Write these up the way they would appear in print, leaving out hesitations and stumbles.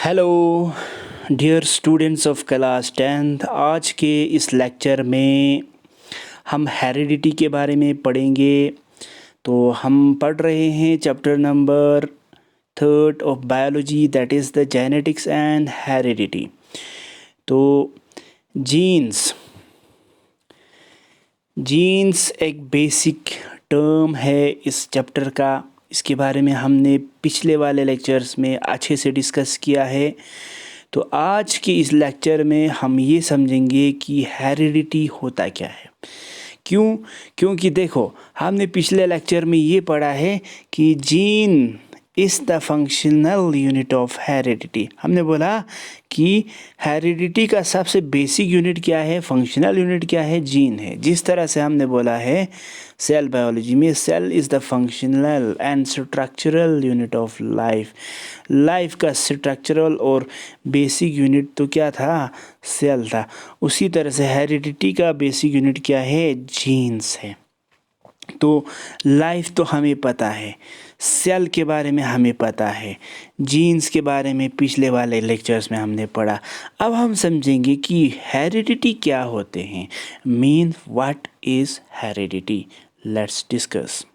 Hello dear students of class 10th। आज के इस लेक्चर में हम हेरिडिटी के बारे में पढ़ेंगे। तो हम पढ़ रहे हैं chapter number 3 of biology, that is the genetics and heredity. तो जीन्स एक बेसिक टर्म है इस चैप्टर का। इसके बारे में हमने पिछले वाले लेक्चर्स में अच्छे से डिस्कस किया है। तो आज के इस लेक्चर में हम ये समझेंगे कि हेरिडिटी होता क्या है। क्योंकि देखो, हमने पिछले लेक्चर में ये पढ़ा है कि gene is the functional unit of heredity. हमने बोला कि हेरिडिटी का सबसे बेसिक यूनिट क्या है, फंक्शनल यूनिट क्या है, जीन है। जिस तरह से हमने बोला है सेल बायोलॉजी में, cell is the functional and structural unit of life का स्ट्रक्चरल और बेसिक यूनिट तो क्या था, सेल था। उसी तरह से हेरिडिटी का बेसिक यूनिट क्या है, जीन्स है। तो लाइफ तो हमें पता है, सेल के बारे में हमें पता है, जीन्स के बारे में पिछले वाले लेक्चर्स में हमने पढ़ा। अब हम समझेंगे कि हेरिडिटी क्या होते हैं, mean what is heredity. Let's discuss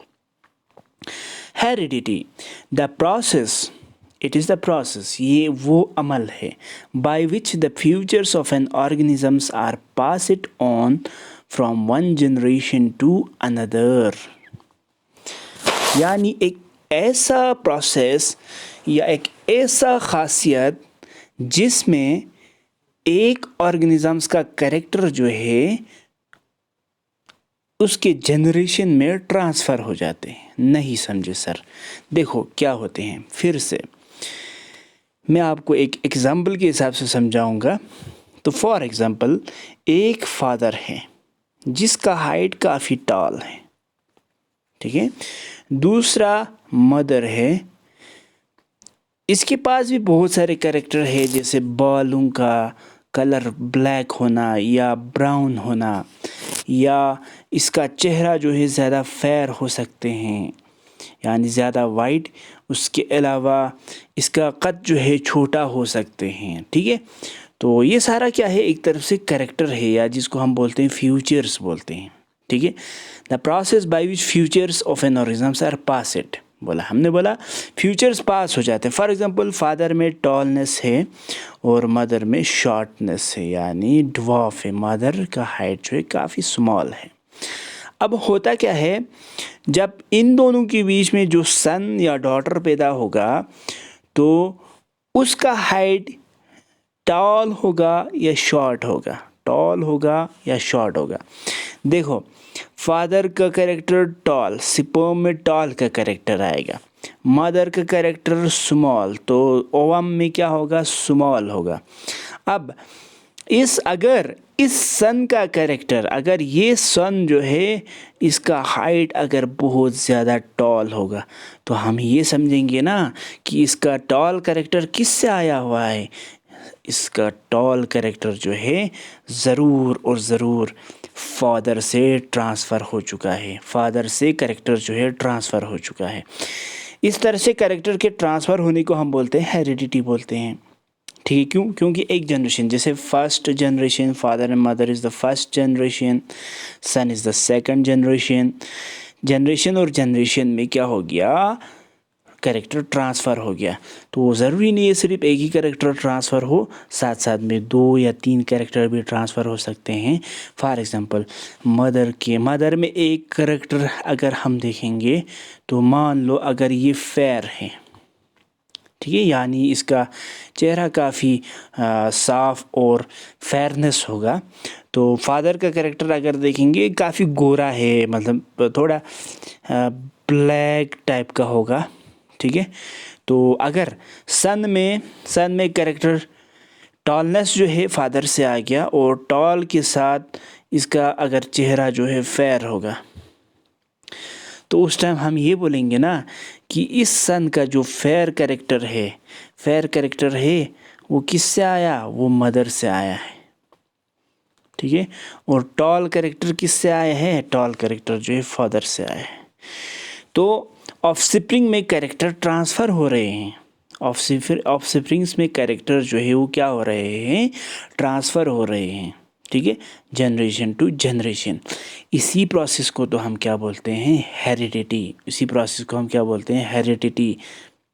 heredity. The process, it is the process, ये वो अमल है by which the features of an organisms are passed on from one generation to another. यानी एक ऐसा प्रोसेस या एक ऐसा खासियत जिसमें एक ऑर्गेनिजम्स का कैरेक्टर जो है उसके जनरेशन में ट्रांसफ़र हो जाते हैं। नहीं समझे सर? देखो क्या होते हैं, फिर से मैं आपको एक एग्जाम्पल के हिसाब से समझाऊंगा। तो फॉर एग्जाम्पल, एक फादर है जिसका हाइट काफ़ी टॉल है, ठीक है। दूसरा मदर है, इसके पास भी बहुत सारे कैरेक्टर है, जैसे बालों का कलर ब्लैक होना या ब्राउन होना, या इसका चेहरा जो है ज़्यादा फेयर हो सकते हैं, यानी ज़्यादा वाइट। उसके अलावा इसका कद जो है छोटा हो सकते हैं, ठीक है। तो ये सारा क्या है, एक तरफ से कैरेक्टर है, या जिसको हम बोलते हैं फ्यूचर्स बोलते हैं, ठीक है। The process by which features of an organisms are passed, हमने बोला फ्यूचर्स पास हो जाते हैं। फॉर एग्जांपल, फादर में टॉलनेस है और मदर में शॉर्टनेस है, यानी ड्वार्फ है। मदर का हाइट जो है काफ़ी स्मॉल है। अब होता क्या है, जब इन दोनों के बीच में जो सन या डॉटर पैदा होगा तो उसका हाइट टॉल होगा या शॉर्ट होगा, टॉल होगा या शॉर्ट होगा। देखो, फादर का कैरेक्टर टॉल, स्पर्म में टॉल का कैरेक्टर आएगा। मदर का कैरेक्टर स्मॉल, तो ओवम में क्या होगा, स्मॉल होगा। अब अगर इस सन का कैरेक्टर, अगर ये सन जो है इसका हाइट अगर बहुत ज़्यादा टॉल होगा, तो हम ये समझेंगे ना कि इसका टॉल कैरेक्टर किससे आया हुआ है। इसका टॉल कैरेक्टर जो है ज़रूर और ज़रूर फादर से ट्रांसफ़र हो चुका है, फादर से कैरेक्टर जो है ट्रांसफ़र हो चुका है। इस तरह से कैरेक्टर के ट्रांसफ़र होने को हम बोलते हैं हेरिडिटी बोलते हैं, ठीक है। क्योंकि एक जनरेशन, जैसे first generation, father and mother is the first generation, son is the second generation और जनरेशन में क्या हो गया, कैरेक्टर ट्रांसफ़र हो गया। तो ज़रूरी नहीं है सिर्फ एक ही कैरेक्टर ट्रांसफ़र हो, साथ साथ में 2 या 3 कैरेक्टर भी ट्रांसफ़र हो सकते हैं। फॉर एग्जांपल, मदर में एक कैरेक्टर अगर हम देखेंगे तो मान लो अगर ये फेयर है, ठीक है, यानी इसका चेहरा काफ़ी साफ और फेयरनेस होगा। तो फादर का कैरेक्टर अगर देखेंगे काफ़ी गोरा है, मतलब थोड़ा ब्लैक टाइप का होगा, ठीक है। तो अगर सन में कैरेक्टर टॉलनेस जो है फादर से आ गया, और टॉल के साथ इसका अगर चेहरा जो है फेयर होगा, तो उस टाइम हम ये बोलेंगे ना कि इस सन का जो फेयर कैरेक्टर है वो किससे आया, वो मदर से आया है, ठीक है। और टॉल कैरेक्टर किससे आया है, टॉल कैरेक्टर जो है फादर से आया है। तो ऑफस्प्रिंग में कैरेक्टर ट्रांसफ़र हो रहे हैं, ऑफस्प्रिंग्स में कैरेक्टर जो है वो क्या हो रहे हैं, ट्रांसफ़र हो रहे हैं, ठीक है, जनरेशन टू जनरेशन। इसी प्रोसेस को तो हम क्या बोलते हैं, हेरिडिटी। इसी प्रोसेस को हम क्या बोलते हैं, हेरिडिटी,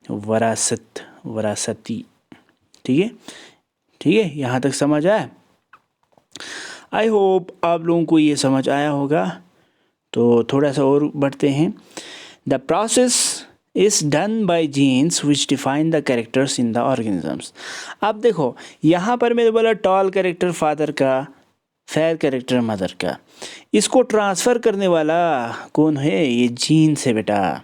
वरासती। ठीक है, ठीक है, यहाँ तक समझ आया? आई होप आप लोगों को ये समझ आया होगा। तो थोड़ा सा और बढ़ते हैं। The process is done by jeans which define the characters in the organisms. अब देखो यहाँ पर मैंने बोला टॉल कैरेक्टर फादर का, फेयर कैरेक्टर मदर का, इसको ट्रांसफ़र करने वाला कौन है, ये जीन्स है बेटा।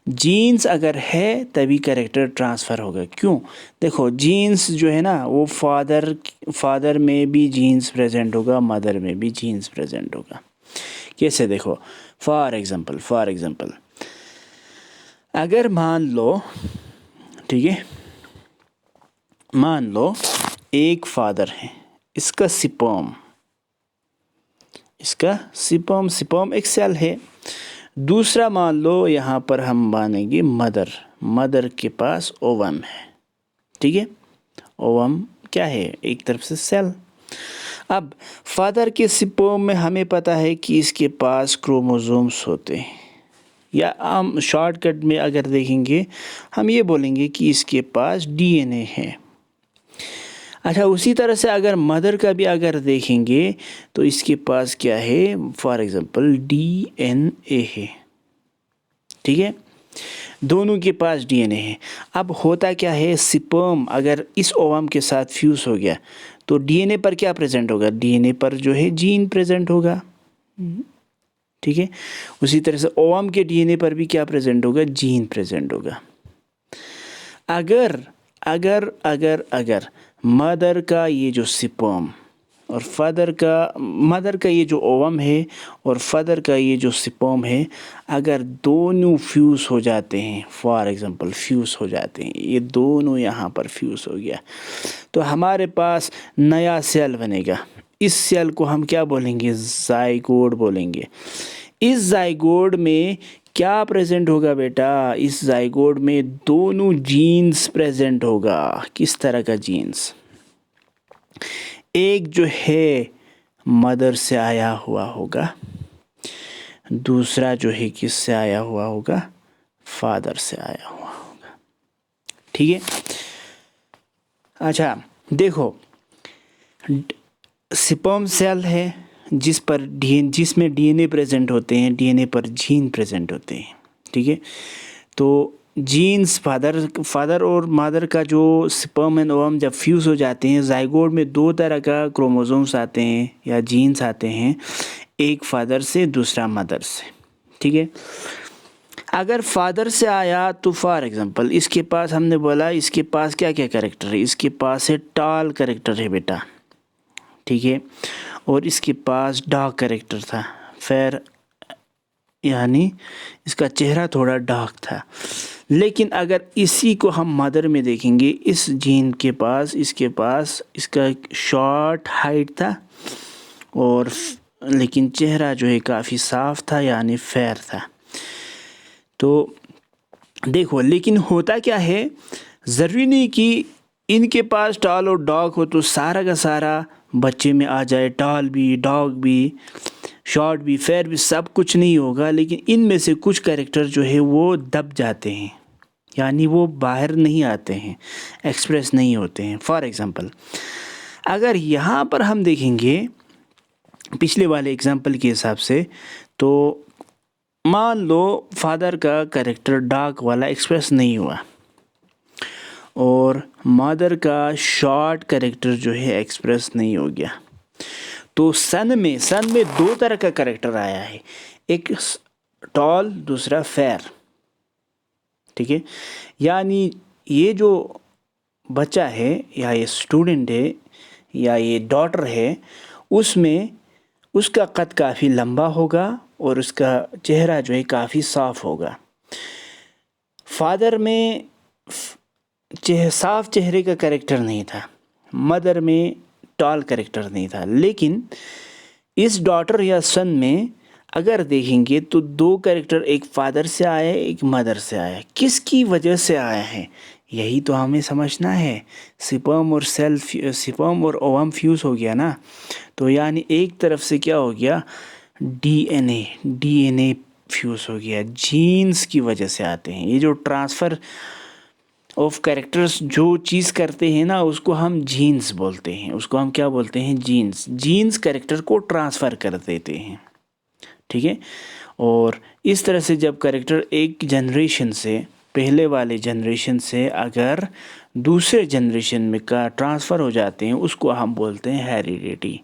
जीन्स अगर है तभी कैरेक्टर ट्रांसफ़र होगा। क्यों? देखो जीन्स जो है ना वो फादर में भी जीन्स प्रेजेंट होगा, मदर में भी जीन्स प्रेजेंट होगा। कैसे? देखो फॉर एग्ज़ाम्पल अगर मान लो, ठीक है, मान लो एक फादर है, इसका सिपर्म एक सेल है। दूसरा मान लो यहाँ पर हम मानेंगे मदर के पास ओवम है, ठीक है। ओवम क्या है, एक तरफ से सेल। अब फादर के स्पर्म में हमें पता है कि इसके पास क्रोमोसोम्स होते हैं, या हम शॉर्टकट में अगर देखेंगे हम ये बोलेंगे कि इसके पास डीएनए है। अच्छा, उसी तरह से अगर मदर का भी अगर देखेंगे तो इसके पास क्या है, फॉर एग्ज़ाम्पल डीएनए है, ठीक है, दोनों के पास डीएनए है। अब होता क्या है, स्पर्म अगर इस ओवम के साथ फ्यूज़ हो गया तो डीएनए पर क्या प्रेजेंट होगा, डीएनए पर जो है जीन प्रेजेंट होगा, ठीक है। उसी तरह से ओवम के डीएनए पर भी क्या प्रेजेंट होगा, जीन प्रेजेंट होगा। अगर अगर अगर अगर मदर का ये जो स्पर्म और मदर का ये जो ओवम है और फादर का ये जो स्पर्म है, अगर दोनों फ्यूज़ हो जाते हैं, फॉर एग्ज़ाम्पल फ्यूज़ हो जाते हैं, ये दोनों यहाँ पर फ्यूज़ हो गया तो हमारे पास नया सेल बनेगा। इस सेल को हम क्या बोलेंगे, ज़ाइगोट बोलेंगे। इस ज़ाइगोट में क्या प्रेजेंट होगा बेटा, इस ज़ाइगोट में दोनों जीन्स प्रेजेंट होगा। किस तरह का जीन्स, एक जो है मदर से आया हुआ होगा, दूसरा जो है किससे आया हुआ होगा, फादर से आया हुआ होगा, ठीक है। अच्छा देखो, स्पर्म सेल है जिसमें डीएनए प्रेजेंट होते हैं, डीएनए पर जीन प्रेजेंट होते हैं, ठीक है। तो जीन्स फादर और मदर का जो स्पर्म एंड ओवम जब फ्यूज़ हो जाते हैं, ज़ाइगोट में दो तरह का क्रोमोसोम्स आते हैं या जीन्स आते हैं, एक फादर से दूसरा मदर से, ठीक है। अगर फादर से आया तो फॉर एग्ज़ाम्पल इसके पास, हमने बोला इसके पास क्या क्या कैरेक्टर है, इसके पास है टॉल कैरेक्टर है बेटा, ठीक है, और इसके पास डार्क कैरेक्टर था, फेयर, यानी इसका चेहरा थोड़ा डार्क था। लेकिन अगर इसी को हम मदर में देखेंगे, इस जीन के पास इसका शॉर्ट हाइट था और लेकिन चेहरा जो है काफ़ी साफ था, यानी फेयर था। तो देखो, लेकिन होता क्या है, ज़रूरी नहीं कि इनके पास टॉल और डॉग हो तो सारा का सारा बच्चे में आ जाए, टॉल भी, डॉग भी, शॉर्ट भी, फेयर भी, सब कुछ नहीं होगा। लेकिन इनमें से कुछ कैरेक्टर जो है वो दब जाते हैं, यानी वो बाहर नहीं आते हैं, एक्सप्रेस नहीं होते हैं। फॉर एग्ज़ाम्पल अगर यहाँ पर हम देखेंगे पिछले वाले एग्ज़ाम्पल के हिसाब से, तो मान लो फादर का कैरेक्टर डार्क वाला एक्सप्रेस नहीं हुआ और मदर का शॉर्ट कैरेक्टर जो है एक्सप्रेस नहीं हो गया, तो सन में दो तरह का कैरेक्टर आया है, एक टॉल, दूसरा फेयर, ठीक है। यानी ये जो बच्चा है या ये स्टूडेंट है या ये डॉटर है, उसमें उसका कद काफ़ी लंबा होगा और उसका चेहरा जो है काफ़ी साफ होगा। फादर में साफ चेहरे का कैरेक्टर नहीं था, मदर में टॉल कैरेक्टर नहीं था। लेकिन इस डॉटर या सन में अगर देखेंगे तो दो कैरेक्टर, एक फादर से आया है, एक मदर से आया है। किसकी वजह से आया है, यही तो हमें समझना है। स्पर्म और ओवम फ्यूज़ हो गया ना, तो यानी एक तरफ से क्या हो गया, डीएनए फ्यूज़ हो गया। जीन्स की वजह से आते हैं ये जो ट्रांसफ़र ऑफ कैरेक्टर्स, जो चीज़ करते हैं ना उसको हम जीन्स बोलते हैं, उसको हम क्या बोलते हैं, जीन्स। जीन्स कैरेक्टर को ट्रांसफ़र कर देते हैं, ठीक है। और इस तरह से जब कैरेक्टर एक जनरेशन से, पहले वाले जनरेशन से अगर दूसरे जनरेशन में का ट्रांसफ़र हो जाते हैं, उसको हम बोलते हैं हेरिडिटी।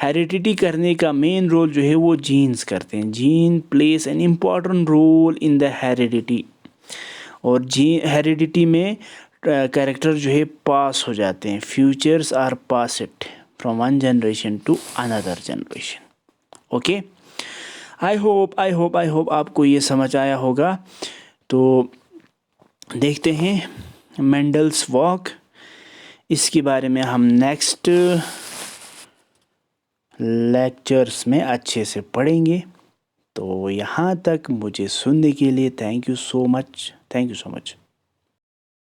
हेरिडिटी करने का मेन रोल जो है वो जीन्स करते हैं। Gene plays an important role in the heredity. और हेरिडिटी में कैरेक्टर जो है पास हो जाते हैं। Features are passed from one generation to another generation. Okay, I hope आपको ये समझ आया होगा। तो देखते हैं मेंडल्स वॉक, इसके बारे में हम नेक्स्ट लेक्चर्स में अच्छे से पढ़ेंगे। तो यहाँ तक मुझे सुनने के लिए थैंक यू सो मच।